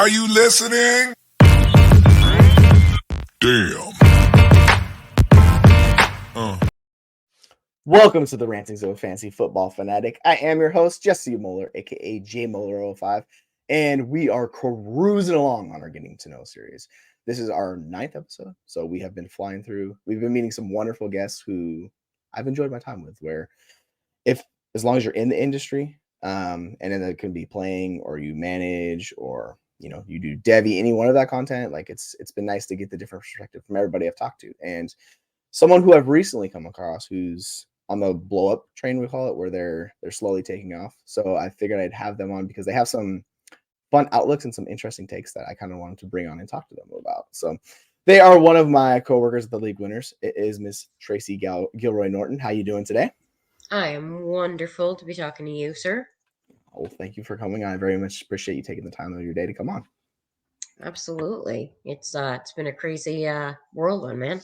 Are you listening? Damn. Welcome to the Rantings of a Fantasy Football Fanatic. I am your host, Jesse Muller, aka JMuller05, and we are cruising along on our Getting to Know series. This is our 9th episode, so we have been flying through. We've been meeting some wonderful guests who I've enjoyed my time with, where as long as you're in the industry, and then it can be playing or you manage or you do Devi, any one of that content, like it's been nice to get the different perspective from everybody I've talked to. And someone who I've recently come across who's on the blow up train, we call it, where they're slowly taking off. So I figured I'd have them on because they have some fun outlooks and some interesting takes that I kind of wanted to bring on and talk to them about. So they are one of my coworkers at the league winners. It is Miss Tracy Gilroy-Norton. How you doing today? I am wonderful to be talking to you, sir. Oh, thank you for coming on. I very much appreciate you taking the time of your day to come on. Absolutely. It's been a crazy whirlwind, man.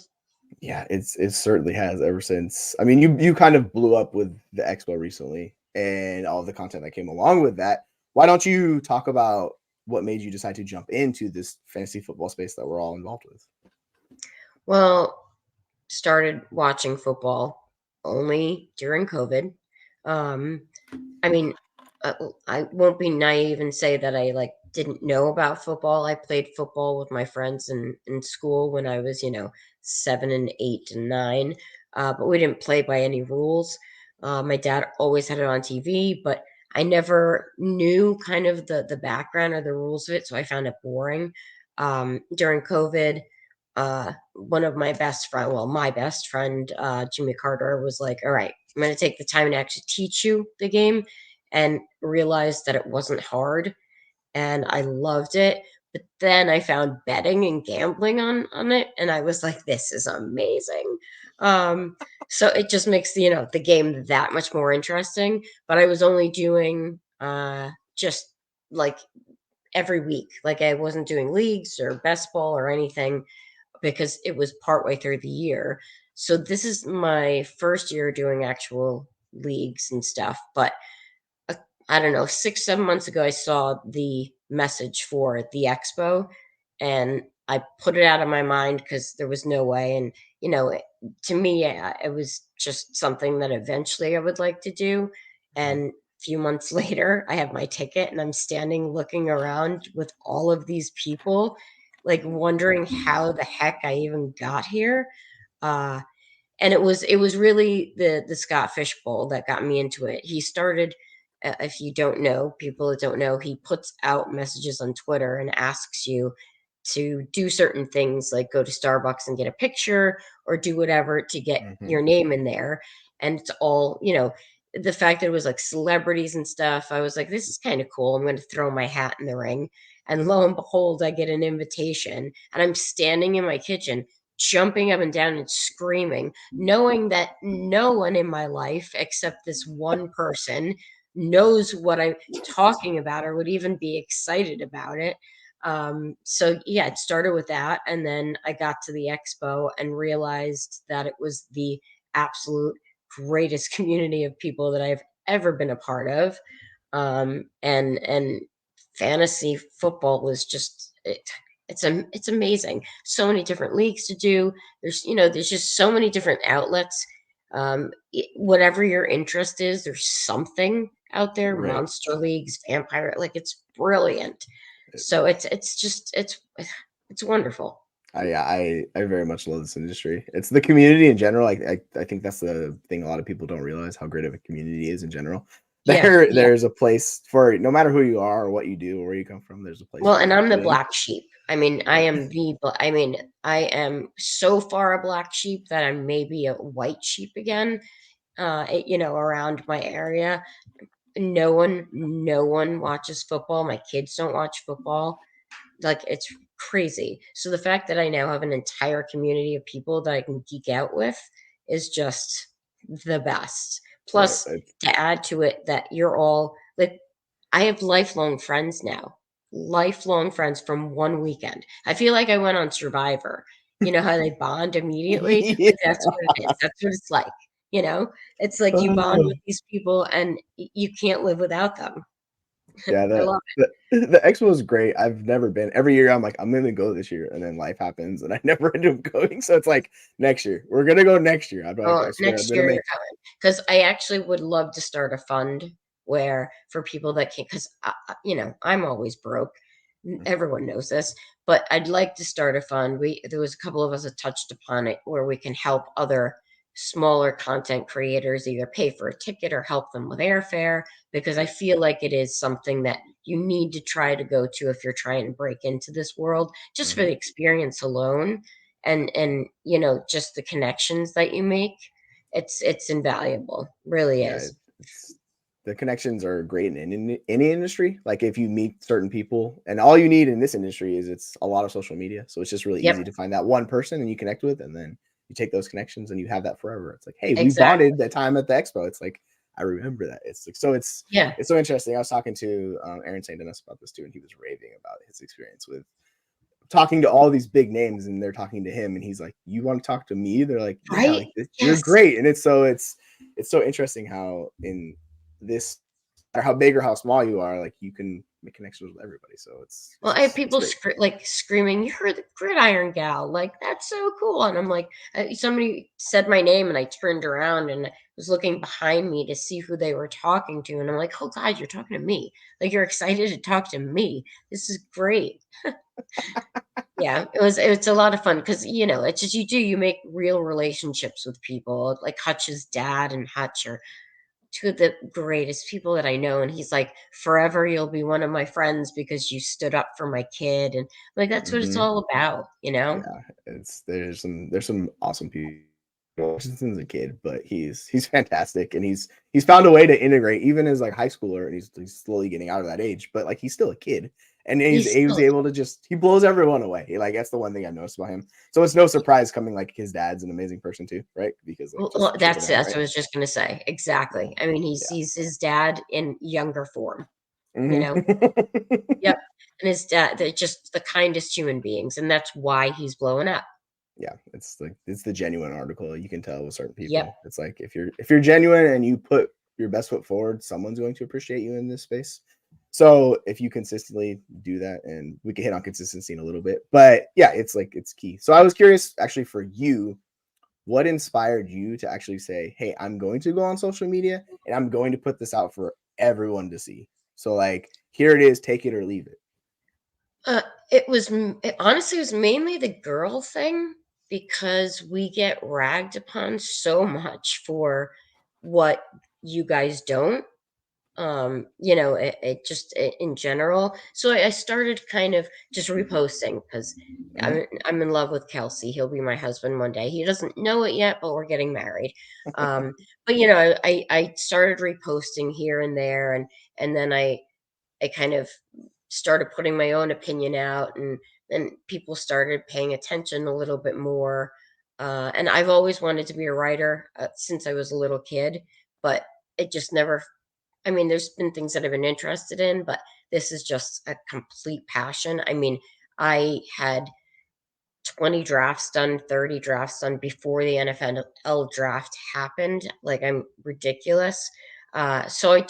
Yeah, it certainly has ever since. I mean, you kind of blew up with the expo recently and all the content that came along with that. Why don't you talk about what made you decide to jump into this fantasy football space that we're all involved with? Well, started watching football only during COVID. I mean, I won't be naive and say that I didn't know about football. I played football with my friends in school when I was 7 and 8 and 9, but we didn't play by any rules. My dad always had it on TV, but I never knew kind of the background or the rules of it, so I found it boring. During COVID, one of my best friend, Jimmy Carter, was like, all right, I'm going to take the time to actually teach you the game, and realized that it wasn't hard, and I loved it. But then I found betting and gambling on it, and I was like, this is amazing. So it just makes the game that much more interesting. But I was only doing just like every week. Like I wasn't doing leagues or best ball or anything because it was partway through the year. So this is my first year doing actual leagues and stuff. But I don't know, 6-7 months ago, I saw the message for the expo, and I put it out of my mind because there was no way. And to me, it was just something that eventually I would like to do. And a few months later, I have my ticket, and I'm standing looking around with all of these people, like wondering how the heck I even got here. And it was really the Scott Fishbowl that got me into it. He started, if you don't know, people that don't know, he puts out messages on Twitter and asks you to do certain things, like go to Starbucks and get a picture or do whatever to get your name in there. And it's all, the fact that it was like celebrities and stuff, I was like, this is kind of cool. I'm going to throw my hat in the ring. And lo and behold, I get an invitation, and I'm standing in my kitchen jumping up and down and screaming, knowing that no one in my life except this one person knows what I'm talking about or would even be excited about it. So yeah, it started with that. And then I got to the expo and realized that it was the absolute greatest community of people that I've ever been a part of. And fantasy football was just it's amazing. So many different leagues to do. There's just so many different outlets. Whatever your interest is, there's something out there. Right. Monster leagues, vampire, like it's brilliant. So it's wonderful. I very much love this industry. It's the community in general. I think that's the thing a lot of people don't realize, how great of a community is in general. There's a place for, no matter who you are or what you do or where you come from, there's a place. Well, and I'm the black sheep. I mean, I am so far a black sheep that I'm maybe a white sheep again, around my area. No one watches football. My kids don't watch football. Like, it's crazy. So the fact that I now have an entire community of people that I can geek out with is just the best. Plus, to add to it, that you're all like, I have lifelong friends now. Lifelong friends from one weekend. I feel like I went on Survivor. You know how they bond immediately? Yeah. Like, that's what it is. That's what it's like. It's like you bond with these people and you can't live without them. Yeah, I the love the expo is great. I've never been. Every year I'm like, I'm gonna go this year, and then life happens, and I never end up going. So it's like next year. We're gonna go next year. I'm like, Oh, I swear, I'm next gonna year make. you're coming because I actually would love to start a fund where for people that can't, because I'm always broke. Everyone knows this, but I'd like to start a fund. There was a couple of us that touched upon it where we can help other smaller content creators either pay for a ticket or help them with airfare because I feel like it is something that you need to try to go to if you're trying to break into this world just for Mhm. the experience alone and just the connections that you make. It's invaluable, really Yeah, is. it's the connections are great in any industry. Like if you meet certain people, and all you need in this industry is it's a lot of social media, so it's just really Yep, easy to find that one person and you connect with, and then you take those connections and you have that forever. It's like, hey, we exactly. bonded that time at the expo. It's like I remember that. It's like so Yeah. it's so interesting. I was talking to Aaron St. Dennis about this too, and he was raving about his experience with talking to all these big names, and they're talking to him, and he's like, "You want to talk to me?" They're like, "Yeah, Right. like you're Yes. great." And it's so interesting how in this, or how big or how small you are, like you can make connections with everybody. So Well, I have it's people great. screaming, "You're the Gridiron Gal!" Like that's so cool. And I'm like, somebody said my name, and I turned around and was looking behind me to see who they were talking to, and I'm like, "Oh God, you're talking to me! Like you're excited to talk to me. This is great." Yeah, it's a lot of fun because it's just you make real relationships with people. Like Hutch's dad and Hutch are two of the greatest people that I know, and he's like, "Forever you'll be one of my friends because you stood up for my kid," and like that's what it's Hmm. all about, you know? Yeah, it's there's some awesome people since a kid, but he's fantastic, and he's found a way to integrate even as like high schooler, and he's slowly getting out of that age, but like he's still a kid, and He's he was still able to just he blows everyone away. Like that's the one thing I noticed about him. So it's no surprise coming like his dad's an amazing person too, right? Because like well, just trickle that's down, that's right? what I was just gonna say. Yeah, Exactly. I mean, yeah. he's his dad in younger form, you Hmm. know? Yep. And his dad, they're just the kindest human beings, and that's why he's blowing up. Yeah, it's the genuine article. You can tell with certain Yep. people. It's like if you're genuine and you put your best foot forward, someone's going to appreciate you in this space. So if you consistently do that, and we can hit on consistency in a little bit, but yeah, it's like it's key. So I was curious, actually, for you, what inspired you to actually say, "Hey, I'm going to go on social media and I'm going to put this out for everyone to see." So like, here it is, take it or leave it. Honestly, it was mainly the girl thing because we get ragged upon so much for what you guys don't. In general. So I started kind of just reposting because Hmm. I'm in love with Kelsey. He'll be my husband one day. He doesn't know it yet, but we're getting married. Um, but I started reposting here and there, and then I kind of started putting my own opinion out, and then people started paying attention a little bit more. And I've always wanted to be a writer since I was a little kid, but it just never. I mean, there's been things that I've been interested in, but this is just a complete passion. I mean, I had 20 drafts done, 30 drafts done before the NFL draft happened. Like I'm ridiculous. So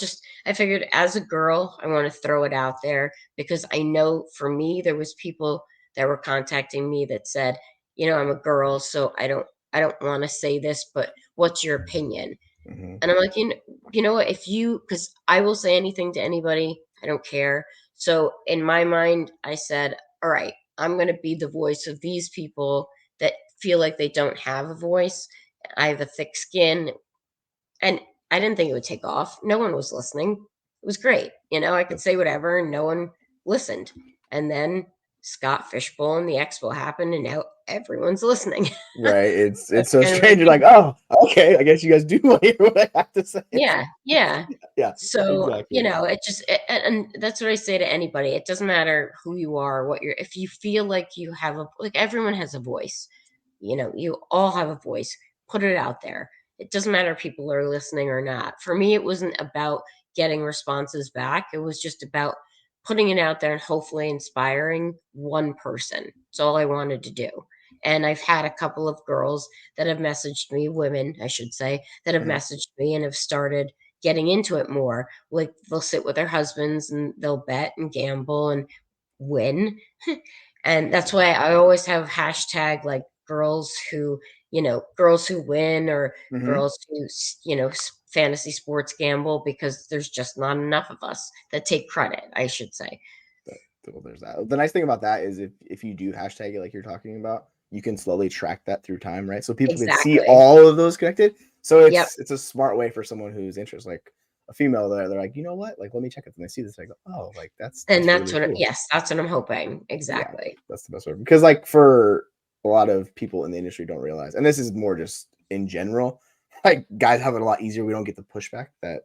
I figured as a girl, I want to throw it out there because I know for me there was people that were contacting me that said, I'm a girl, so I don't want to say this, but what's your opinion? Hmm. And I'm like, you know what? Because I will say anything to anybody, I don't care. So in my mind, I said, all right, I'm going to be the voice of these people that feel like they don't have a voice. I have a thick skin. And I didn't think it would take off. No one was listening. It was great. I could say whatever and no one listened. And then Scott Fishbowl and the expo happened and now everyone's listening. Right. It's That's so kind of what I strange. You're mean. like, oh, okay. I guess you guys do want to hear what I have to say. Yeah, yeah. Yeah, So, exactly. and that's what I say to anybody. It doesn't matter who you are, if you feel like you have like everyone has a voice, you all have a voice, put it out there. It doesn't matter if people are listening or not. For me, it wasn't about getting responses back. It was just about putting it out there and hopefully inspiring one person. That's all I wanted to do. And I've had a couple of girls that have messaged me, women, I should say, that have Mhm. messaged me and have started getting into it more. Like they'll sit with their husbands and they'll bet and gamble and win. And that's why I always have hashtag like girls who win, or Mm-hmm. girls who, fantasy sports gamble, because there's just not enough of us that take credit, I should say. Well, there's that. The nice thing about that is if you do hashtag it like you're talking about, you can slowly track that through time, right? So people can see Exactly. all of those connected. So Yep. it's a smart way for someone who's interested, like a female. They're like, you know what? Like, let me check it. And they see this, I go, oh, like that's And that's really what, cool. yes, that's what I'm hoping. Exactly. Yeah, that's the best way, because like for a lot of people in the industry don't realize, and this is more just in general, like guys have it a lot easier. We don't get the pushback that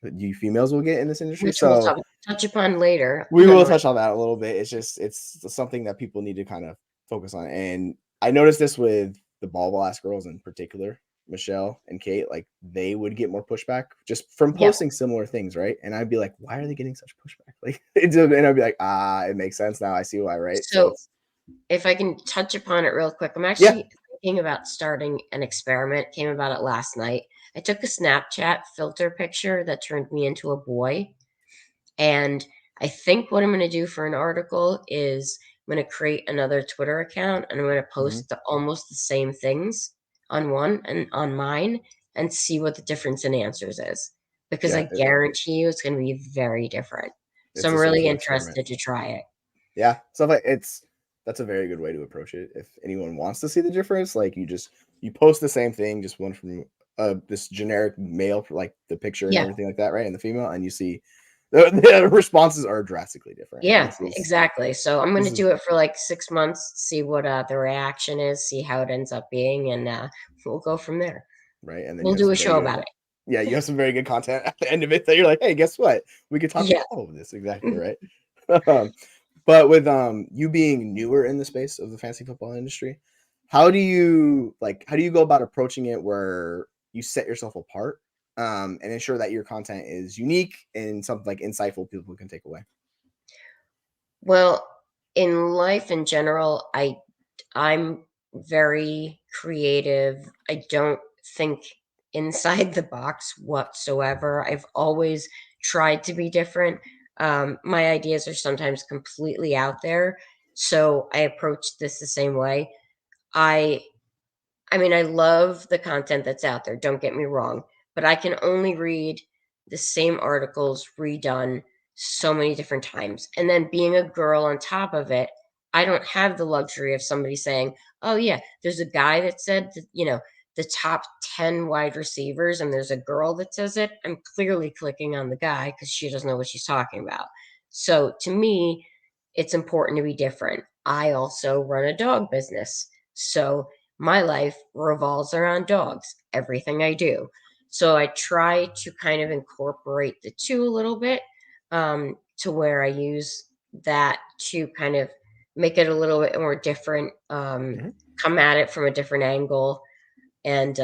you females will get in this industry. Which we'll So touch upon later. we will touch on that a little bit. It's something that people need to kind of focus on. And I noticed this with the ball blast girls in particular, Michelle and Kate, like they would get more pushback just from posting similar things, right? And I'd be like, why are they getting such pushback? Like, and I'd be like, it makes sense now. I see why, right? So if I can touch upon it real quick, I'm actually thinking about starting an experiment. Came about it last night. I took a Snapchat filter picture that turned me into a boy. And I think what I'm going to do for an article is I'm going to create another Twitter account, and I'm going to post almost the same things on one and on mine, and see what the difference in answers is. Because I guarantee you it's going to be very different. So I'm really interested to try it. Yeah. So like that's a very good way to approach it. If anyone wants to see the difference, like you post the same thing, just one from this generic male for like the picture and everything like that, right? And the female, and you see the responses are drastically different. Yeah, exactly. So I'm going to do it for like 6 months, see what the reaction is, see how it ends up being, and we'll go from there. Right. And then we'll do a show about it. Yeah, you have some very good content at the end of it that you're like, hey, guess what? We could talk about all of this. Exactly, right? But with you being newer in the space of the fantasy football industry, how do you go about approaching it where you set yourself apart and ensure that your content is unique and something like insightful people can take away? Well, in life in general, I'm very creative. I don't think inside the box whatsoever. I've always tried to be different. My ideas are sometimes completely out there, so I approach this the same way. I mean, I love the content that's out there, don't get me wrong, but I can only read the same articles redone so many different times. And then being a girl on top of it, I don't have the luxury of somebody saying, oh, yeah, there's a guy that said, that, the top 10 wide receivers, and there's a girl that says it. I'm clearly clicking on the guy because she doesn't know what she's talking about. So to me, it's important to be different. I also run a dog business. So my life revolves around dogs, everything I do. So I try to kind of incorporate the two a little bit, to where I use that to kind of make it a little bit more different, come at it from a different angle, and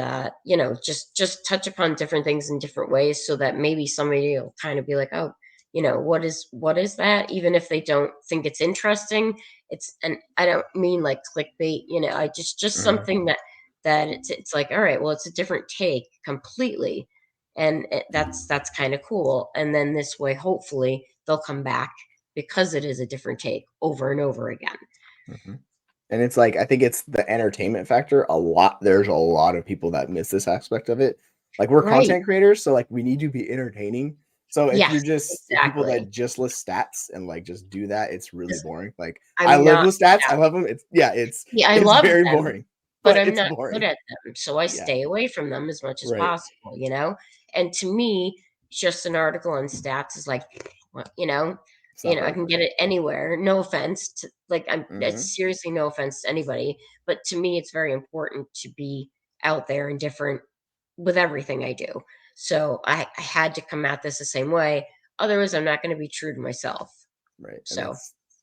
just touch upon different things in different ways, so that maybe somebody will kind of be like, oh, what is that, even if they don't think it's interesting. And I don't mean like clickbait, I just something that it's like, all right, well, it's a different take completely, and that's kind of cool. And then this way, hopefully they'll come back because it is a different take over and over again. And it's like, I think it's the entertainment factor a lot. There's a lot of people that miss this aspect of it. Like, we're content creators, so like we need to be entertaining. So if you're just people that just list stats and like just do that, it's really boring. Like, I live with stats. I love them. I love very them, boring, but I'm not good at them. So I stay away from them as much as Right. possible, And to me, just an article on stats is like, well, I can get it anywhere. No offense to, like, it's seriously no offense to anybody, but to me, it's very important to be out there and different with everything I do. So I had to come at this the same way. Otherwise, I'm not going to be true to myself. Right. And So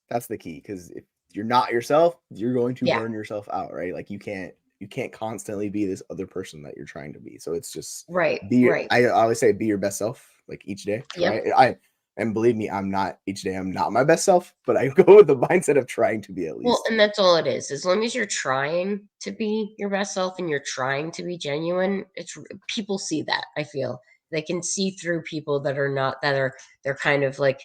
that's the key, because if you're not yourself, you're going to burn yourself out, right? Like you can't constantly be this other person that you're trying to be. So it's just I always say be your best self, like each day. Right. And believe me, I'm not my best self, but I go with the mindset of trying to be at least. Well, and that's all it is. As long as you're trying to be your best self and you're trying to be genuine, people see that, I feel. they can see through people that are not, they're kind of like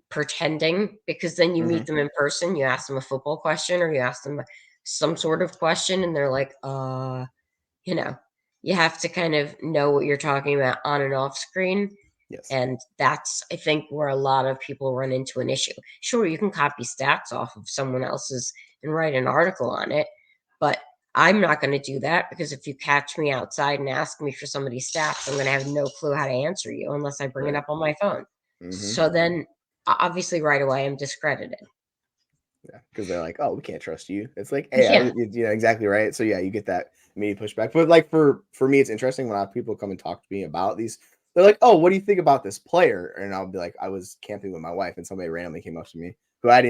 pretending, because then you meet them in person, you ask them a football question or you ask them some sort of question and they're like, you know, you have to kind of know what you're talking about on and off screen. Yes. And that's, I think, where a lot of people run into an issue. Sure, you can copy stats off of someone else's and write an article on it, but I'm not going to do that, because if you catch me outside and ask me for somebody's stats, I'm going to have no clue how to answer you unless I bring it up on my phone. So then, obviously, right away, I'm discredited. Yeah, because they're like, oh, we can't trust you. It's like, hey, exactly right. So yeah, you get that immediate pushback. But like for me, it's interesting when people come and talk to me about these. They're like, oh, what do you think about this player? And I'll be like, I was camping with my wife, and somebody randomly came up to me who I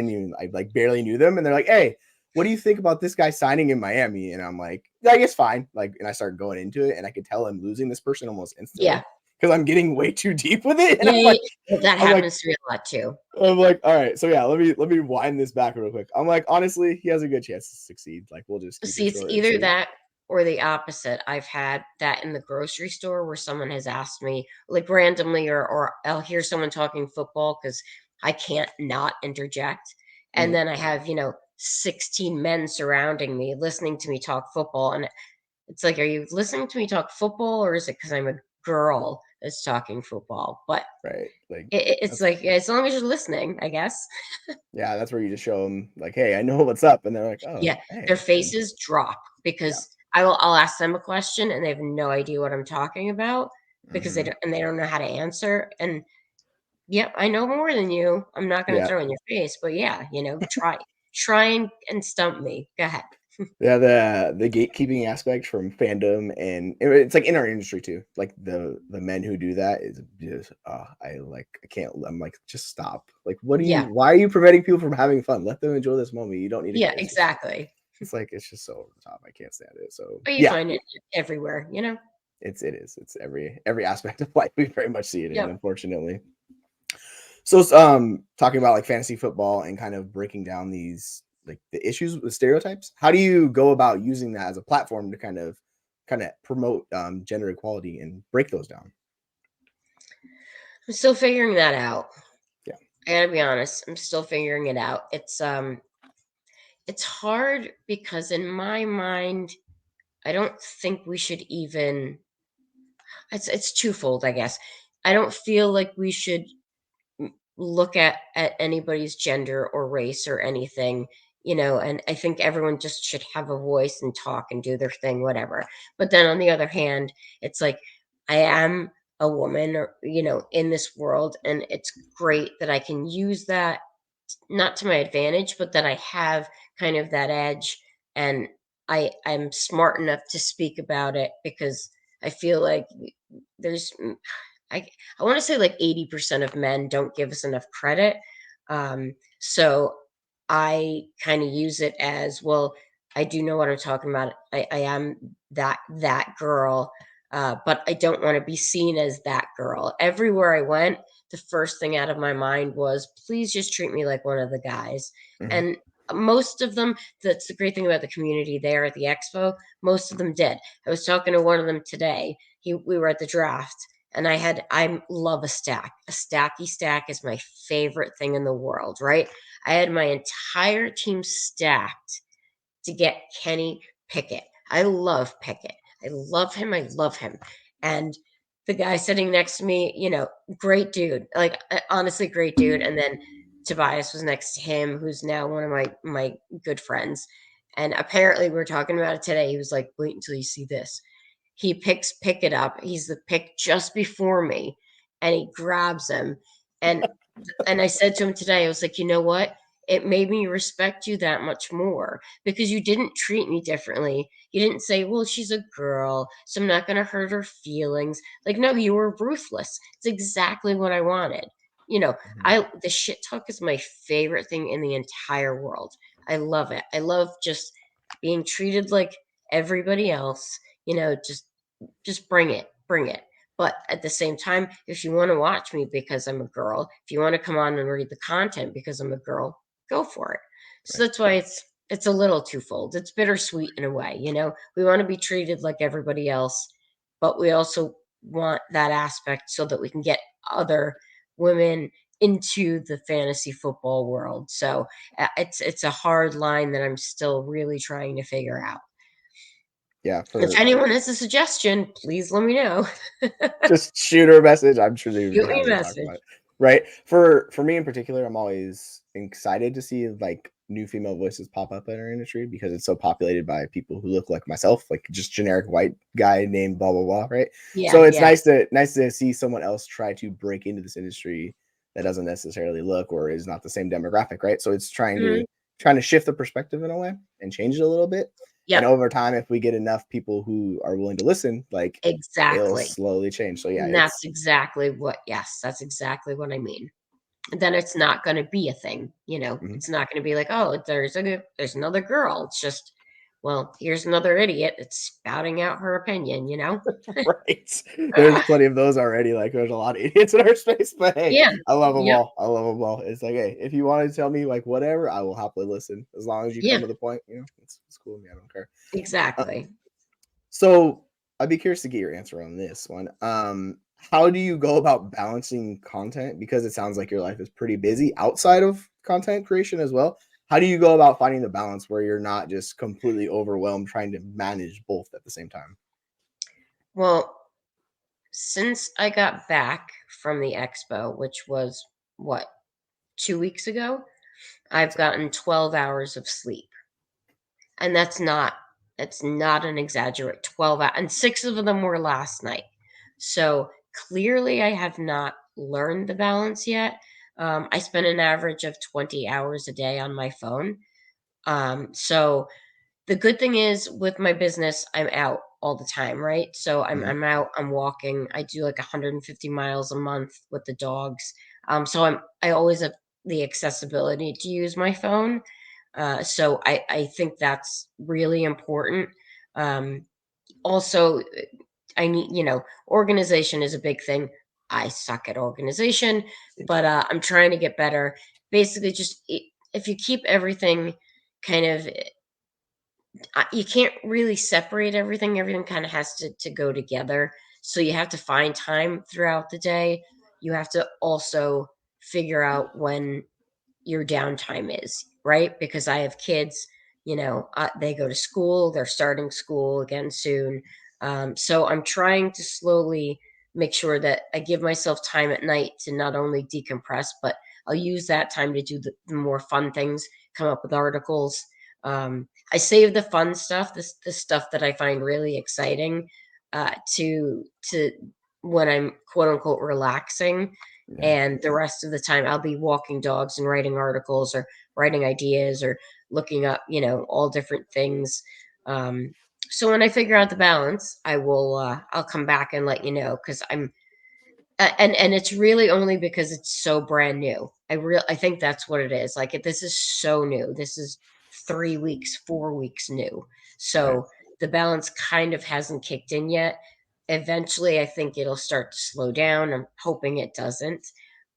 like barely knew them, and they're like, hey, what do you think about this guy signing in Miami? And I'm like, I guess fine. Like, and I started going into it, and I could tell I'm losing this person almost instantly. Yeah. Because I'm getting way too deep with it. And that happens to me a lot too. I'm like, all right, so yeah, let me wind this back real quick. I'm like, honestly, he has a good chance to succeed. Like, we'll just see, it's either that or the opposite. I've had that in the grocery store where someone has asked me, like randomly, or I'll hear someone talking football because I can't not interject. And then I have, 16 men surrounding me listening to me talk football. And it's like, are you listening to me talk football, or is it because I'm a girl that's talking football? But right, like it's like, as long as you're listening, I guess. Yeah, that's where you just show them like, hey, I know what's up, and they're like, oh, yeah, hey. Their faces drop, because I'll ask them a question and they have no idea what I'm talking about, because they don't know how to answer. And yep, I know more than you. I'm not going to throw in your face, but try and stump me. Go ahead. Yeah, the gatekeeping aspect from fandom, and it's like in our industry too. Like the men who do that is just I can't. I'm like, just stop. Like, why are you preventing people from having fun? Let them enjoy this moment. You don't need to. Yeah, exactly. It's like, it's just so over the top. I can't stand it. So but you find it everywhere, It's every aspect of life. We very much see it in, unfortunately. So talking about like fantasy football and kind of breaking down these like the issues with stereotypes. How do you go about using that as a platform to kind of promote gender equality and break those down? I'm still figuring that out. Yeah, I gotta be honest. I'm still figuring it out. It's hard because in my mind, I don't think we should even. It's twofold, I guess. I don't feel like we should look at anybody's gender or race or anything, and I think everyone just should have a voice and talk and do their thing, whatever. But then on the other hand, it's like, I am a woman, or in this world, and it's great that I can use that, not to my advantage, but that I have kind of that edge, and I'm smart enough to speak about it, because I feel like there's I want to say like 80% of men don't give us enough credit. So I kind of use it as, well, I do know what I'm talking about. I am that girl, but I don't want to be seen as that girl. Everywhere I went, the first thing out of my mind was, please just treat me like one of the guys. And most of them, that's the great thing about the community there at the expo, most of them did. I was talking to one of them today. We were at the draft, and I love a stack. A stacky stack is my favorite thing in the world, right? I had my entire team stacked to get Kenny Pickett. I love Pickett. I love him. I love him. And the guy sitting next to me, great dude. Like, honestly, great dude. And then Tobias was next to him, who's now one of my good friends. And apparently we were talking about it today. He was like, wait until you see this. He picks Pickett up. He's the pick just before me, and he grabs him. And I said to him today, I was like, you know what? It made me respect you that much more, because you didn't treat me differently. You didn't say, well, she's a girl, so I'm not going to hurt her feelings. Like, no, you were ruthless. It's exactly what I wanted. The shit talk is my favorite thing in the entire world. I love it. I love just being treated like everybody else. Just bring it. But at the same time, if you want to watch me because I'm a girl, if you want to come on and read the content because I'm a girl, go for it. So that's why it's a little twofold. It's bittersweet in a way, We want to be treated like everybody else, but we also want that aspect so that we can get other women into the fantasy football world. So it's a hard line that I'm still really trying to figure out. Yeah, If anyone has a suggestion, please let me know. just shoot her a message. I'm sure they would be Shoot me happy a to talk message. about it. Right. For me in particular, I'm always excited to see like new female voices pop up in our industry because it's so populated by people who look like myself, like just generic white guy named blah blah blah. Right. Yeah, So it's yeah. nice to see someone else try to break into this industry that doesn't necessarily look or is not the same demographic. Right. So it's Mhm. trying to shift the perspective in a way and change it a little bit. And Yep, over time, if we get enough people who are willing to listen, like it'll exactly. slowly change. So yeah, And that's exactly what yes, that's exactly what I mean. Then it's not gonna be a thing, mhm. It's not gonna be like, "Oh, there's another girl." It's just, well, here's another idiot that's spouting out her opinion, you know? Right. There's plenty of those already. Like there's a lot of idiots in our space, but hey, Yeah. I love them Yep. all. I love them all. It's like, hey, if you want to tell me like whatever, I will happily listen as long as you come Yeah, to the point. It's cool with me. I don't care. Uh, exactly. so I'd be curious to get your answer on this one. How do you go about balancing content? Because it sounds like your life is pretty busy outside of content creation as well. How do you go about finding the balance where you're not just completely overwhelmed trying to manage both at the same time? Well, since I got back from the expo, which was what, 2 weeks ago, I've gotten 12 hours of sleep. And that's not an exaggerate 12 hours, and 6 of them were last night. So clearly I have not learned the balance yet. I spend an average of 20 hours a day on my phone. So the good thing is with my business, I'm out all the time, right? So Mhm. I'm out, I'm walking. I do like 150 miles a month with the dogs. So I always have the accessibility to use my phone. So I think that's really important. Um, Also, I need, organization is a big thing. I suck at organization, but I'm trying to get better. Basically, if you keep everything kind of you can't really separate everything. Everything kind of has to go together. So you have to find time throughout the day. You have to also figure out when your downtime is, right? Because I have kids, they go to school, they're starting school again soon. So I'm trying to slowly make sure that I give myself time at night to not only decompress, but I'll use that time to do the more fun things, come up with articles. I save the fun stuff, the stuff that I find really exciting, to when I'm quote unquote relaxing, Yeah. and the rest of the time I'll be walking dogs and writing articles or writing ideas or looking up, all different things. So when I figure out the balance, I'll come back and let you know because and it's really only because it's so brand new. I think that's what it is. Like this is so new. This is 3 weeks, 4 weeks new. Right. So the balance kind of hasn't kicked in yet. Eventually, I think it'll start to slow down. I'm hoping it doesn't,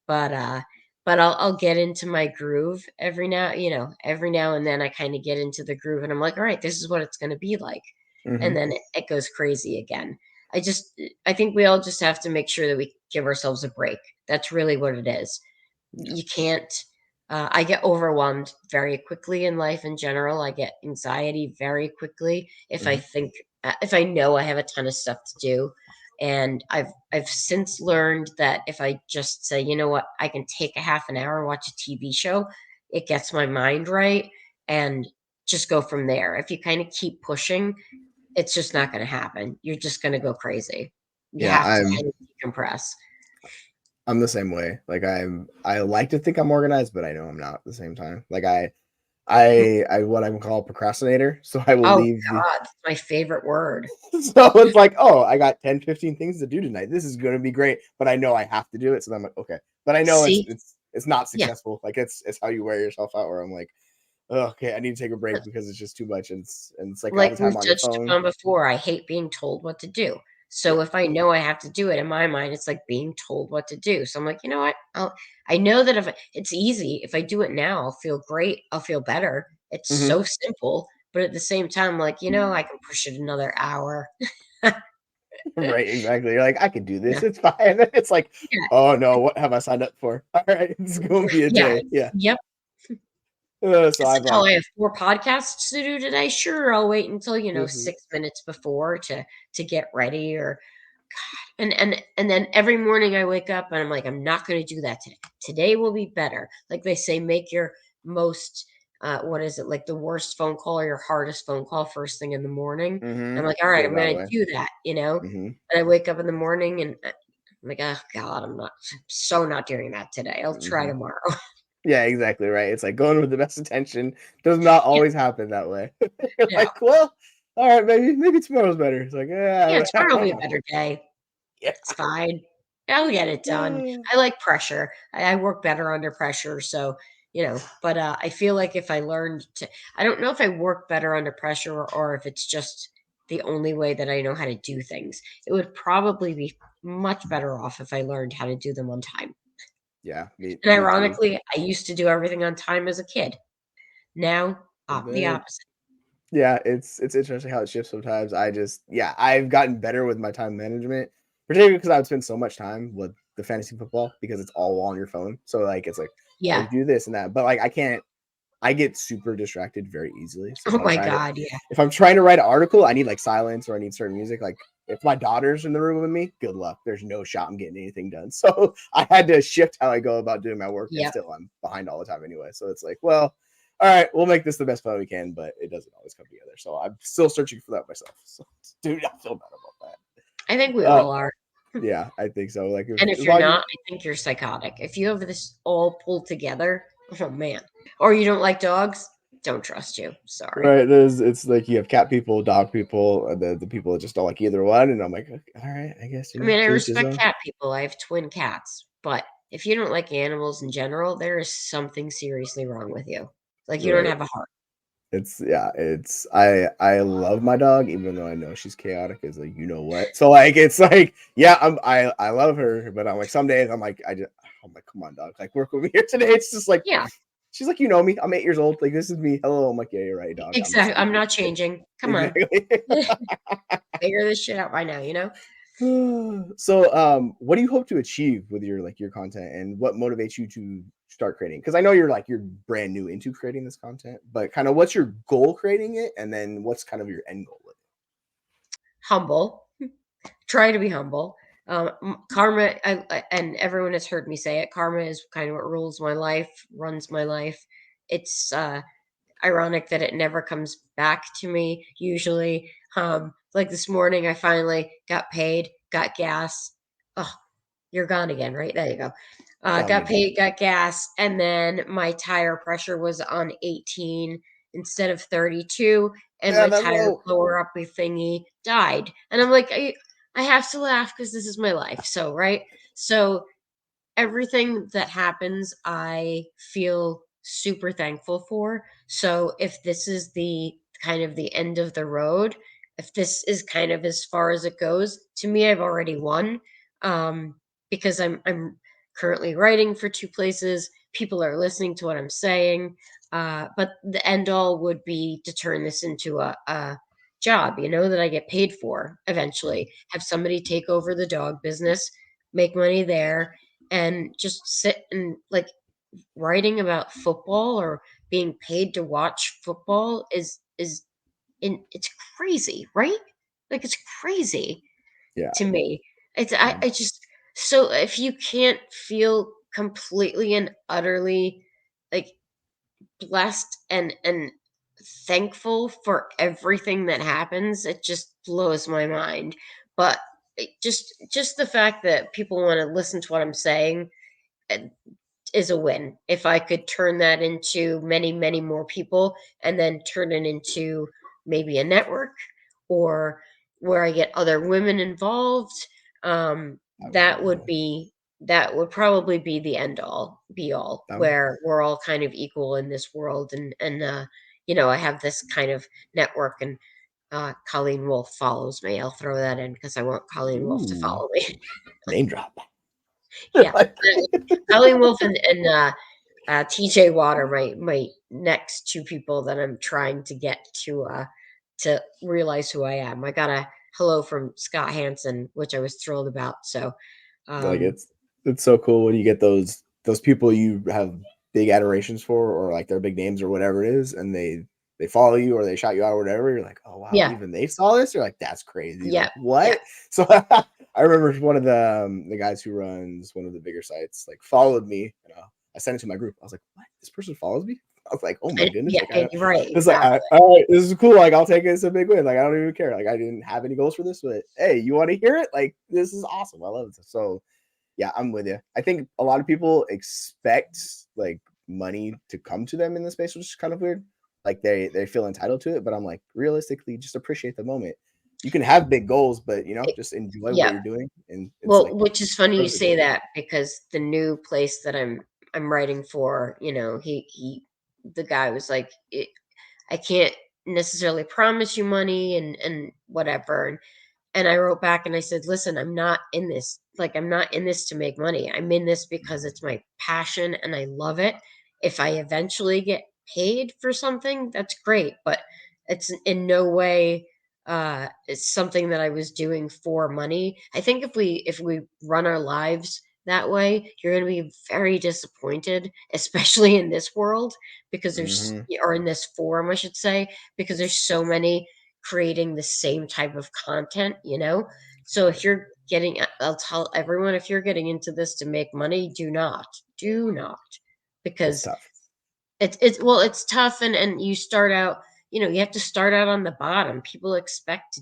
but I'll get into my groove every now and then. I kind of get into the groove, and I'm like, all right, this is what it's going to be like, and Mhm. then it goes crazy again. I think we all just have to make sure that we give ourselves a break. That's really what it is. You can't I get overwhelmed very quickly in life in general. I get anxiety very quickly Mhm. if I know I have a ton of stuff to do. And I've since learned that if I just say, you know what, I can take a half an hour and watch a TV show, it gets my mind right and just go from there. If you kind of keep pushing, it's just not gonna happen. You're just gonna go crazy. You Yeah, have to kind of decompress. I'm the same way. Like I like to think I'm organized, but I know I'm not at the same time. Like I what I would call a procrastinator. So I will Oh leave the god, that's my favorite word. so it's like, oh, I got 10, 15 things to do tonight. This is gonna be great, but I know I have to do it. So then I'm like, okay. But I know See? it's not Yeah, successful. Like it's how you wear yourself out where I'm like, oh, okay, I need to take a break because it's just too much. And it's like all like the time we've on your touched phone. upon before, I hate being told what to do. So Yeah. if I know I have to do it, in my mind, it's like being told what to do. So I'm like, you know what? I know that it's easy. If I do it now, I'll feel great. I'll feel better. It's Hmm. so simple. But at the same time, like, I can push it another hour. Right, exactly. You're like, I can do this. Yeah. It's fine. And then it's like, Yeah. oh no, what have I signed up for? All right, it's gonna be a Yeah. day. Yeah. Yep. So It's I've like, oh, I have 4 podcasts to do today. Sure, I'll wait until, this is 6 minutes before to get ready or God. And then every morning I wake up and I'm like, I'm not going to do that today. Today will be better. Like they say, make your most what is it, like the worst phone call or your hardest phone call first thing in the morning. I'm like, all right, get I'm it out of going the to way. do that, Hmm. And I wake up in the morning and I'm like, oh God, I'm so not doing that today. I'll try Hmm. tomorrow. Yeah, exactly. Right. It's like going with the best intention does not Yeah, always happen that way. You're no. like, well, all right, maybe tomorrow's better. It's like, Yeah, yeah, I tomorrow will don't be a know. better day. Yeah. It's fine. I'll get it done. I like pressure. I work better under pressure. So, but I feel like if I learned to, I don't know if I work better under pressure or if it's just the only way that I know how to do things. It would probably be much better off if I learned how to do them on time. Yeah, And me too. ironically, I used to do everything on time as a kid. Now, the But opposite. yeah, it's interesting how it shifts sometimes. I've gotten better with my time management, particularly because I've spent so much time with the fantasy football because it's all on your phone. So like it's like, oh, Yeah. do this and that. But like I get super distracted very easily. So Oh my God. Yeah. if I'm trying to write an article, I need like silence or I need certain music. Like if my daughter's in the room with me, good luck. There's no shot I'm getting anything done. So I had to shift how I go about doing my work, and Yep. still I'm behind all the time anyway. So it's like, well, all right, we'll make this the best fun we can, but it doesn't always come together. So I'm still searching for that myself. So dude, I feel bad about I think we that. all are. Yeah, I think so. Like And as if you're long as not, I think you're psychotic. If you have this all pulled together, oh man. Or you don't like dogs, don't trust you. Sorry. right, it's like you have cat people, dog people, and the people that just don't like either one. And I'm like, okay, all right, I guess I mean, I to each his respect own. cat people. I have twin cats, but if you don't like animals in general, there is something seriously wrong with you. Like you don't Right. have a heart. It's I love my dog, even though I know she's chaotic. It's like, you know what? So like it's like, yeah, I love her, but I'm like some days I'm like, come on, dog, like work with me here today. It's just like Yeah, she's like, you know me, I'm 8 years old. Like this is me. Hello. I'm like, yeah, you're right, dog. I'm just exactly. I'm not changing. Come on. exactly. Figure this shit out by now? So what do you hope to achieve with your content, and what motivates you to start creating? Because I know you're brand new into creating this content, but kind of what's your goal creating it, and then what's kind of your end goal with Humble. Try to be humble. Karma, and everyone has heard me say it. Karma is kind of what rules my life, runs my life. It's ironic that it never comes back to me usually. Like this morning, I finally got paid, got gas. Oh, you're gone again, right? There you go. it? Oh, me Got too. paid, got gas, and then my tire pressure was on 18 instead of 32, and Yeah, my that's tire low. blower uppy thingy died. And I'm like, I have to laugh because this is my life. So, right? So everything that happens, I feel super thankful for. So if this is the kind of the end of the road, if this is kind of as far as it goes, to me, I've already won. Um, because I'm currently writing for 2 places. People are listening to what I'm saying. But the end all would be to turn this into a job, that I get paid for eventually. Have somebody take over the dog business, make money there, and just sit and like writing about football or being paid to watch football is it's crazy, right? Like it's crazy Yeah. to me. It's Mhm. I just so if you can't feel completely and utterly like blessed and thankful for everything that happens, it just blows my mind. But just the fact that people want to listen to what I'm saying uh, is a win. If I could turn that into many, many more people and then turn it into maybe a network or where I get other women involved, That would be that would amazing. be that would probably be the end all be all That would, where we're all kind of equal in this world and I have this kind of network and Colleen Wolf follows me. I'll throw that in because I want Colleen Wolf to ooh, follow me. name drop. Yeah. Colleen Wolf and TJ Watt are my next 2 people that I'm trying to get to realize who I am. I gotta hello from Scott Hansen, which I was thrilled about. So, Like it's so cool when you get those people you have big adorations for, or like they're big names or whatever it is, and they follow you or they shout you out or whatever. You're like, oh wow, yeah, even they saw this. You're like, that's crazy. yeah, Like what? yeah. So I remember one of the guys who runs one of the bigger sites like followed me. I sent it to my group. I was like, what? This person follows me? I was like, oh my goodness. Yeah, Like I you're right, it's like, exactly. all right, this is cool. Like I'll take it. It's a big win. Like I don't even care. Like I didn't have any goals for this, but hey, you want to hear it? Like this is awesome. I love it. So yeah, I'm with you. I think a lot of people expect like money to come to them in the space, which is kind of weird. Like they feel entitled to it, but I'm like, realistically, just appreciate the moment. You can have big goals, but just enjoy what Yeah. you're doing. And it's Well, like which is funny you perfect. say that, because the new place that I'm writing for, the guy was like, I can't necessarily promise you money and whatever. And I wrote back and I said, listen, I'm not in this. Like, I'm not in this to make money. I'm in this because it's my passion and I love it. If I eventually get paid for something, that's great. But it's in no way it's something that I was doing for money. I think if we run our lives that way, you're going to be very disappointed, especially in this world, because there's, Mm-hmm. or in this forum, I should say, because there's so many creating the same type of content. So if you're getting, I'll tell everyone, if you're getting into this to make money, do not, It's because tough. it's tough, and you start out, you have to start out on the bottom. People expect to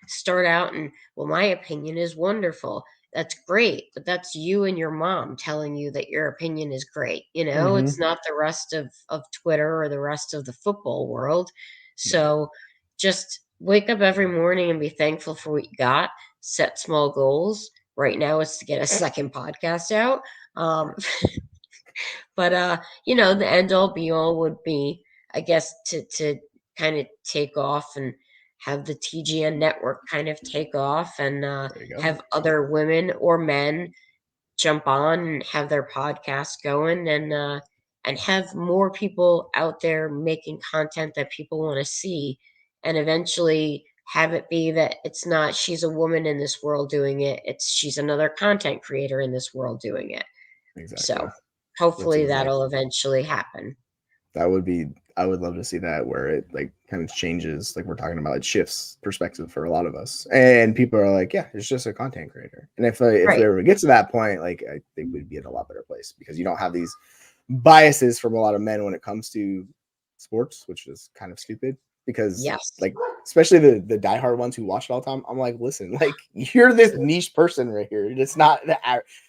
start out, and well, my opinion is wonderful. That's great, but that's you and your mom telling you that your opinion is great. Mm-hmm. It's not the rest of Twitter or the rest of the football world. Right. So just wake up every morning and be thankful for what you got. Set small goals. Right now it's to get a second podcast out. um Right. but the end all be all would be, I guess, to kind of take off and have the TGN network kind of take off, and There you go. have other women or men jump on and have their podcast going, and have more people out there making content that people want to see, and eventually have it be that it's not she's a woman in this world doing it, it's she's another content creator in this world doing it. Exactly. So That's hopefully exactly. that'll eventually happen. That would be, I would love to see that, where it like kind of changes, like we're talking about, it shifts perspective for a lot of us, and people are like, yeah, it's just a content creator. And if we Right. ever get to that point, like I think we'd be in a lot better place, because you don't have these biases from a lot of men when it comes to sports, which is kind of stupid, because Yes. like especially the diehard ones who watch it all the time, I'm like, listen, like you're this niche person right here. It's not the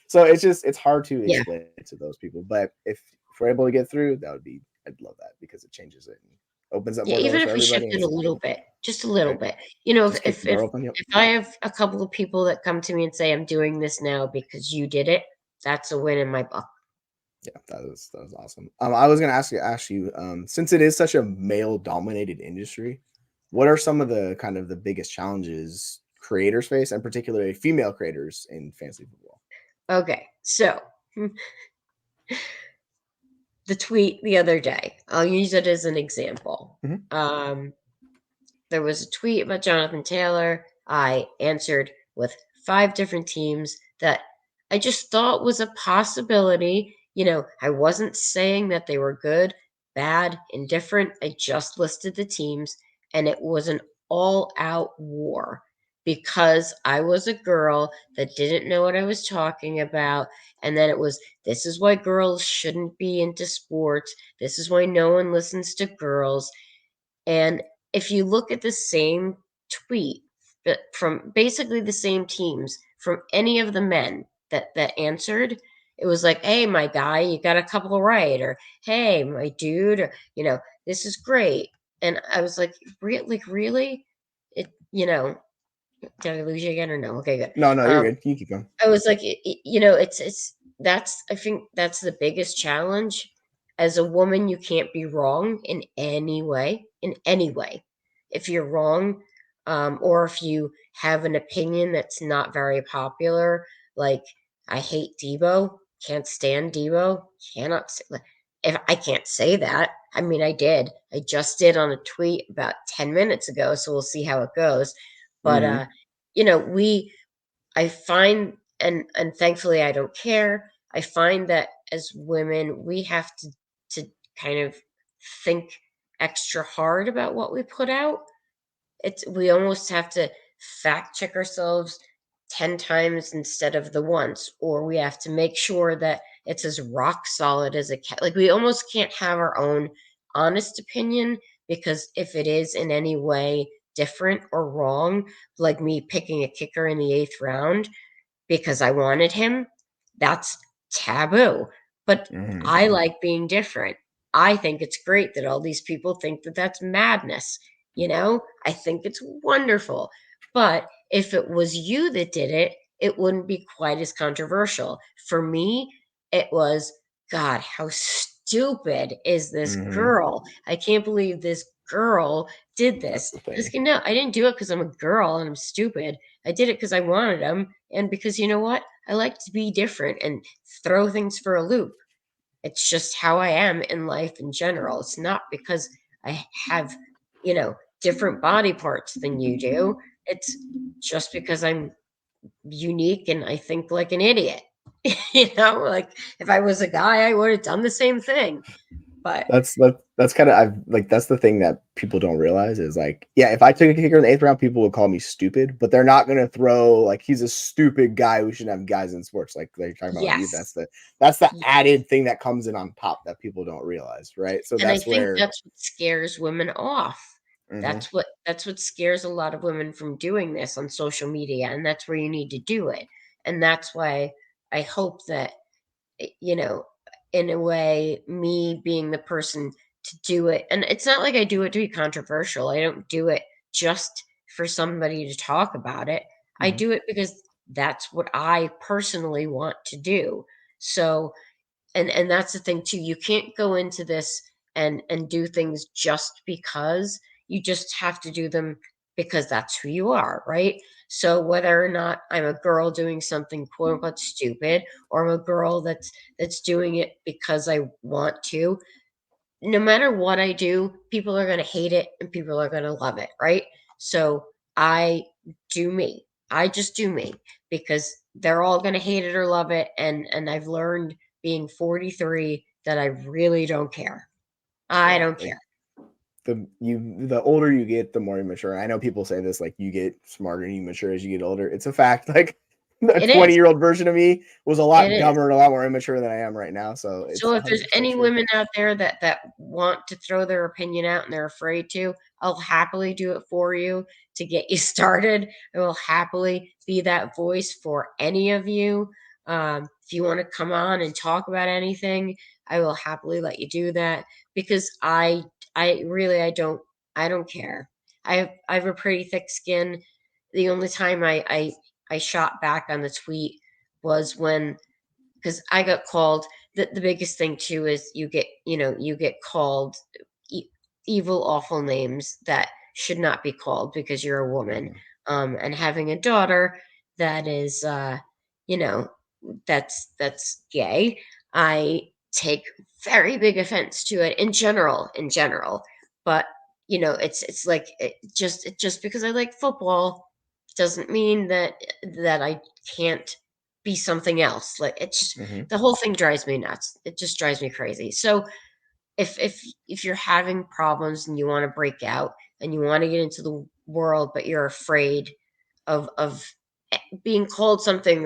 so it's hard to Yeah. explain it to those people. But if we're able to get through, that would be, I'd love that, because it changes it and opens up Yeah, more even doors for if we everybody. And shifted a it's little bit, just a little right. bit. If Just kick if the if door open. Yep. if I have a couple of people that come to me and say I'm doing this now because you did it, that's a win in my book. Yeah, that was awesome. I was gonna ask you, since it is such a male dominated industry, what are some of the kind of the biggest challenges creators face, and particularly female creators in fantasy football? Okay, so the tweet the other day, I'll use it as an example. Mhm. There was a tweet about Jonathan Taylor. I answered with 5 different teams that I just thought was a possibility. I wasn't saying that they were good, bad, indifferent. I just listed the teams, and it was an all out war because I was a girl that didn't know what I was talking about. And then it was, this is why girls shouldn't be into sports. This is why no one listens to girls. And if you look at the same tweet from basically the same teams from any of the men that answered, it was like, "Hey, my guy, you got a couple right," or "Hey, my dude," or "This is great." And I was like, really? It, did I lose you again or no? Okay, good. No, you're good. You keep going. I was like, it's that's I think that's the biggest challenge. As a woman, you can't be wrong in any way, in any way. If you're wrong, or if you have an opinion that's not very popular, like I hate Debo, can't stand Debo, cannot say, if I can't say that. I mean, I just did on a tweet about 10 minutes ago, so we'll see how it goes. But Mhm. I find, and thankfully I don't care. I find that as women, we have to kind of think extra hard about what we put out. We almost have to fact check ourselves 10 times instead of the once, or we have to make sure that it's as rock solid as it can. Like, we almost can't have our own honest opinion, because if it is in any way different or wrong, like me picking a kicker in the 8th round because I wanted him, that's taboo. But I like being different. I think it's great that all these people think that that's madness. I think it's wonderful. But if it was you that did it, it wouldn't be quite as controversial. For me, it was, God, how stupid is this girl? I can't believe this girl did That's this. the thing. Because, no, I didn't do it because I'm a girl and I'm stupid. I did it because I wanted him, and because, you know what? I like to be different and throw things for a loop. It's just how I am in life in general. It's not because I have, different body parts than you do. It's just because I'm unique and I think like an idiot. Like, if I was a guy, I would have done the same thing. But that's kind of, I've like, that's the thing that people don't realize is, like, yeah, if I took a kicker in the 8th round, people would call me stupid, but they're not gonna throw like he's a stupid guy who shouldn't have guys in sports, like they're talking about you. yes. That's the Yes. added thing that comes in on top that people don't realize, right? So And I that's think where that's what scares women off. That's what scares a lot of women from doing this on social media, and that's where you need to do it. And that's why I hope that, you know, in a way, me being the person to do it, and it's not like I do it to be controversial. I don't do it just for somebody to talk about it. I do it because that's what I personally want to do. So, and that's the thing too. You can't go into this and do things just because. You just have to do them because that's who you are, right? So whether or not I'm a girl doing something quote unquote stupid, or I'm a girl that's doing it because I want to, no matter what I do, people are going to hate it and people are going to love it, right? So I do me. I just do me, because they're all going to hate it or love it, and I've learned being 43 that I really don't care. I yeah, don't like care. the older you get, the more you mature. I know people say this, like, you get smarter and you mature as you get older. It's a fact. Like, a It is. 20-year-old version of me was a It lot is. dumber and a lot more immature than I am right now. So it's So if there's 100% any true. women out there that want to throw their opinion out and they're afraid to, I'll happily do it for you to get you started. I will happily be that voice for any of you. If you want to come on and talk about anything, I will happily let you do that, because I really I don't care. I have a pretty thick skin. The only time I shot back on the tweet was when, because I got called. The biggest thing too is you get called e- evil, awful names that should not be called because you're a woman. And having a daughter that is, you know, that's gay, I take very big offense to it in general. But it's like, just because I like football doesn't mean that I can't be something else. Like, it's just, the whole thing drives me nuts. It just drives me crazy. So if you're having problems and you want to break out and you want to get into the world, but you're afraid of being called something,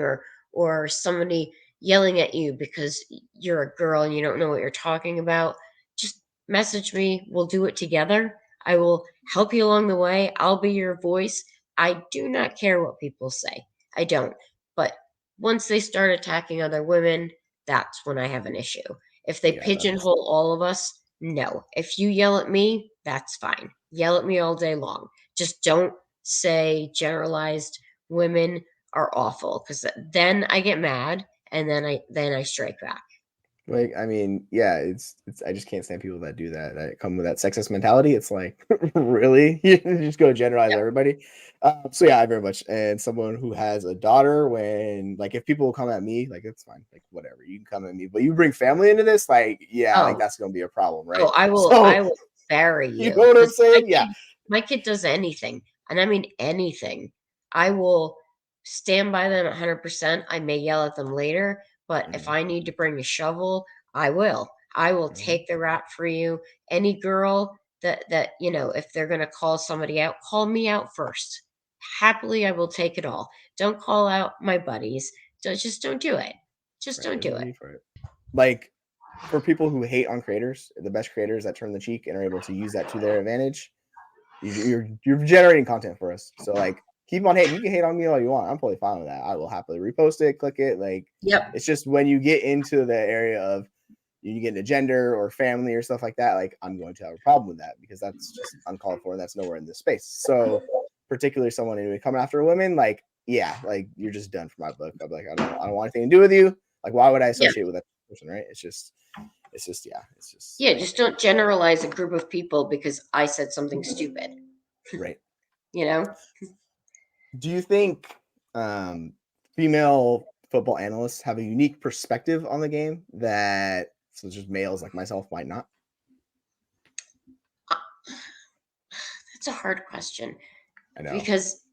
or somebody yelling at you because you're a girl and you don't know what you're talking about, just message me. We'll do it together. I will help you along the way. I'll be your voice. I do not care what people say. I don't. But once they start attacking other women, that's when I have an issue. If they Yeah, that's pigeonhole all of us, no. If you yell at me, that's fine. Yell at me all day long. Just don't say generalized women are awful, because then I get mad, and then I strike back. like, I mean, yeah, it's I just can't stand people that do that come with that sexist mentality. It's like, really, you just go generalize Yep. everybody. So yeah, I very much, and someone who has a daughter, when, like, if people will come at me, like, it's fine, like, whatever, you can come at me, but you bring family into this, like, yeah, like, Oh, that's gonna be a problem, right? oh, I will So I will bury you you, know what I'm because saying? Yeah. my kid does anything, and I mean anything. I will stand by them 100%. I may yell at them later, but if I need to bring a shovel, I will. I will take the rap for you. Any girl that if they're going to call somebody out, call me out first. Happily, I will take it all. Don't call out my buddies. Just don't do it. Just don't do it. Like, for people who hate on creators, the best creators that turn the cheek and are able to use that to their advantage, you're generating content for us. So like, keep on hating. You can hate on me all you want. I'm totally fine with that. I will happily repost it, click it. Like, Yep. It's just when you get into the area of you get into gender or family or stuff like that, like I'm going to have a problem with that because that's just uncalled for and that's nowhere in this space. So particularly someone who coming after women, like, yeah, like you're just done for my book. I'm like, I don't want anything to do with you. Like, why would I associate with that person, right? It's just just don't generalize a group of people because I said something stupid. Right. Do you think female football analysts have a unique perspective on the game that just males like myself might not? That's a hard question. I know. Because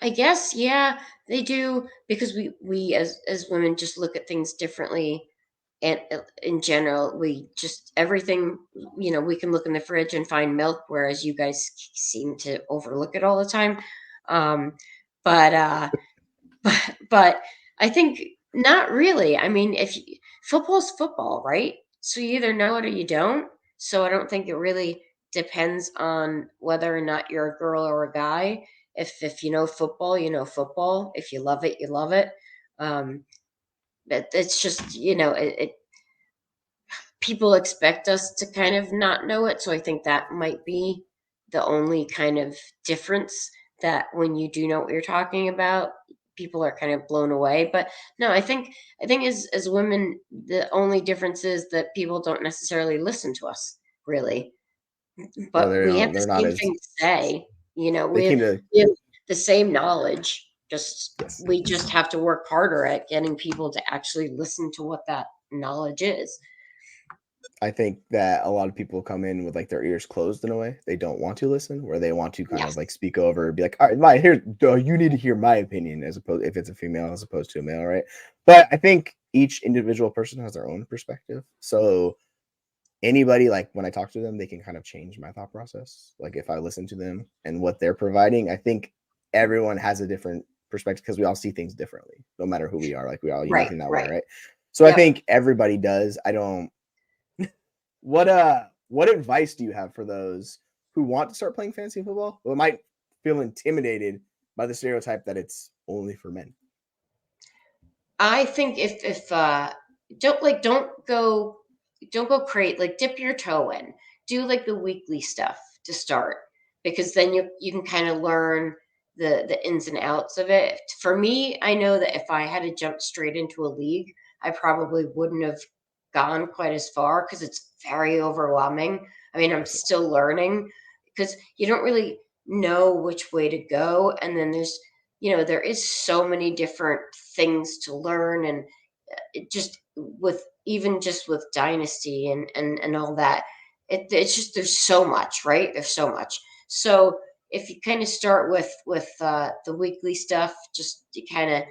I guess, yeah, they do, because we as women just look at things differently. And in general, we just everything, we can look in the fridge and find milk, whereas you guys seem to overlook it all the time. But I think not really. I mean, football's football, right? So you either know it or you don't. So I don't think it really depends on whether or not you're a girl or a guy. If you know football, you know football. If you love it, you love it. It's just people expect us to kind of not know it. So I think that might be the only kind of difference, that when you do know what you're talking about, people are kind of blown away. But no, I think as women, the only difference is that people don't necessarily listen to us, really. But we have the same thing to say. We have the same knowledge. We just have to work harder at getting people to actually listen to what that knowledge is. I think that a lot of people come in with like their ears closed in a way. They don't want to listen, where they want to kind of like speak over, be like, all right, you need to hear my opinion, as opposed if it's a female as opposed to a male, right? But I think each individual person has their own perspective. So anybody, like when I talk to them, they can kind of change my thought process. Like if I listen to them and what they're providing, I think everyone has a different perspective because we all see things differently, no matter who we are. Like we all unique in that way, right? So I think everybody does. I don't. What advice do you have for those who want to start playing fantasy football but might feel intimidated by the stereotype that it's only for men? I think if don't go create, like, dip your toe in. Do like the weekly stuff to start, because then you can kind of learn the ins and outs of it. For me, I know that if I had to jump straight into a league, I probably wouldn't have gone quite as far because it's very overwhelming. I mean, I'm still learning because you don't really know which way to go, and then there is so many different things to learn, and it just with dynasty and all that, it's just, there's so much, right? There's so much. So if you kind of start with the weekly stuff, just to kind of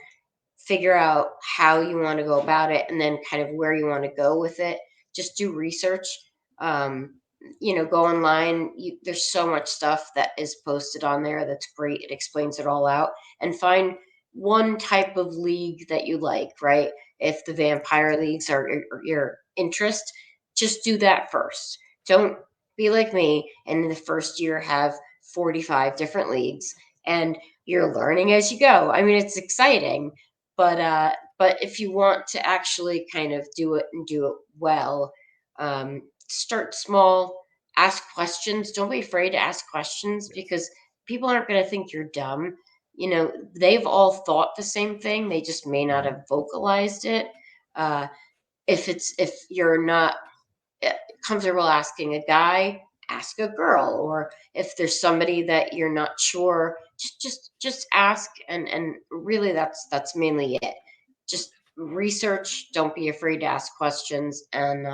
figure out how you want to go about it, and then kind of where you want to go with it, just do research. Go online. There's so much stuff that is posted on there that's great. It explains it all out, and find one type of league that you like, right? If the vampire leagues are your interest, just do that first. Don't be like me and in the first year have 45 different leagues, and you're learning as you go. I mean, it's exciting, but if you want to actually kind of do it and do it well, start small, ask questions. Don't be afraid to ask questions, because people aren't going to think you're dumb. They've all thought the same thing. They just may not have vocalized it. If you're not comfortable asking a guy, ask a girl. Or if there's somebody that you're not sure, just ask. And really, that's mainly it. Just research. Don't be afraid to ask questions, and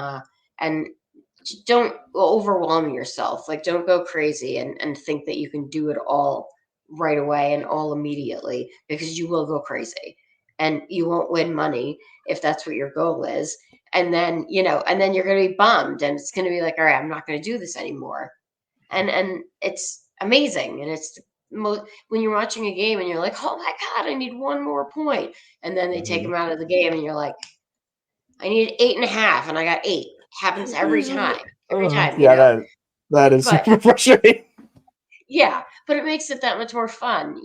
don't overwhelm yourself. Like, don't go crazy and think that you can do it all right away and all immediately, because you will go crazy and you won't win money if that's what your goal is. And then, and then you're going to be bummed, and it's going to be like, all right, I'm not going to do this anymore. And it's amazing. And it's when you're watching a game and you're like, oh my God, I need one more point. And then they take them out of the game and you're like, I need 8.5 and I got 8. Happens every time. Every time. Yeah, that is super frustrating. Yeah, but it makes it that much more fun,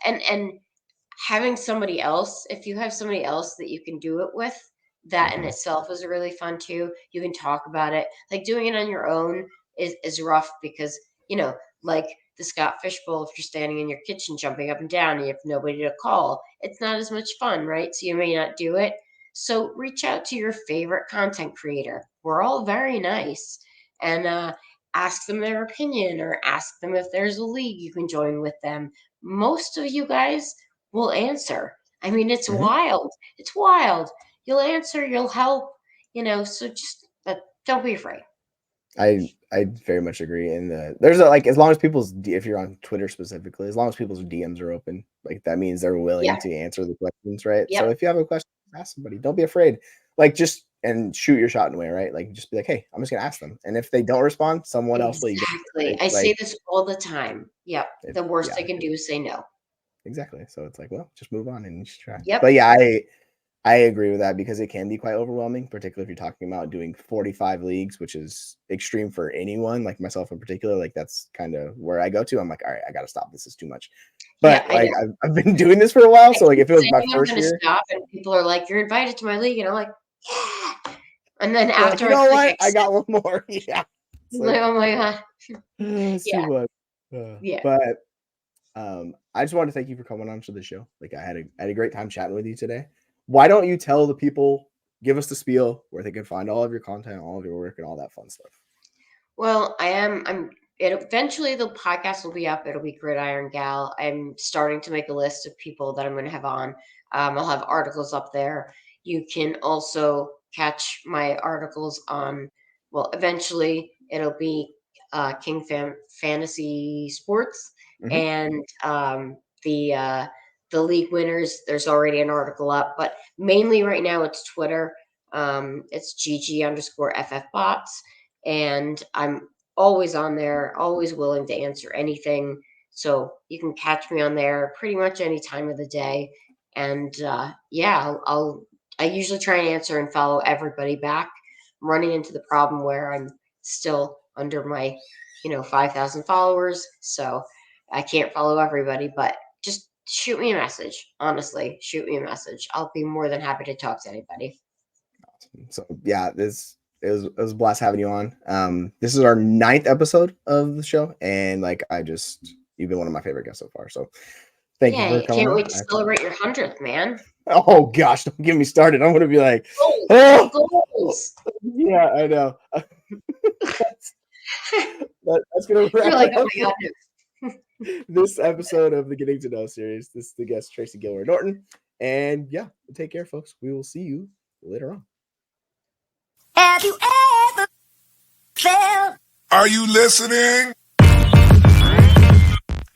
and having somebody else, if you have somebody else that you can do it with, that in itself is really fun too. You can talk about it. Like, doing it on your own is rough because, like the Scott Fish Bowl, if you're standing in your kitchen jumping up and down and you have nobody to call, it's not as much fun, right? So you may not do it. So reach out to your favorite content creator. We're all very nice. And ask them their opinion, or ask them if there's a league you can join with them. Most of you guys will answer. I mean, it's wild. It's wild. You'll answer, you'll help, so just don't be afraid. I very much agree. And there's as long as if you're on Twitter specifically, as long as people's DMs are open, like that means they're willing to answer the questions, right? Yep. So if you have a question, ask somebody. Don't be afraid. Like, and shoot your shot in a way, right? Like, just be like, hey, I'm just gonna ask them. And if they don't respond, someone else will. Exactly. I say this all the time. Yep. The worst they can do is say no. Exactly. So it's like, well, just move on and just try. Yep. But yeah, I agree with that, because it can be quite overwhelming, particularly if you're talking about doing 45 leagues, which is extreme for anyone, like myself in particular. Like, that's kind of where I go to. I'm like, all right, I got to stop. This is too much. But I've been doing this for a while. So like, if it was my first year, stop, and people are like, you're invited to my league. And I'm like, yeah. And then after, I got one more. Yeah. Like, oh my God. Too much. Yeah. But I just wanted to thank you for coming on to the show. Like, I had a great time chatting with you today. Why don't you tell the people, give us the spiel where they can find all of your content, all of your work, and all that fun stuff? Well, eventually the podcast will be up. It'll be Gridiron Gal. I'm starting to make a list of people that I'm going to have on. I'll have articles up there. You can also catch my articles on, well, eventually it'll be King Fantasy Sports, and the league winners. There's already an article up, but mainly right now it's Twitter. It's GG_FFbots. And I'm always on there, always willing to answer anything. So you can catch me on there pretty much any time of the day. And I usually try and answer and follow everybody back. I'm running into the problem where I'm still under my, 5,000 followers. So I can't follow everybody, but just shoot me a message. Honestly, shoot me a message. I'll be more than happy to talk to anybody. Awesome. So yeah, it was a blast having you on. This is our 9th episode of the show, and you've been one of my favorite guests so far. So thank you for coming. Can't wait to celebrate your 100th, man. Oh gosh, don't get me started. I'm gonna be like, goals. Yeah, I know. That's gonna wrap You're like, up oh my God. this episode of the Getting to Know series. This is the guest, Tracy Gilroy-Norton. And yeah, take care, folks. We will see you later on. Have you ever felt? Are you listening?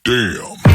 Damn.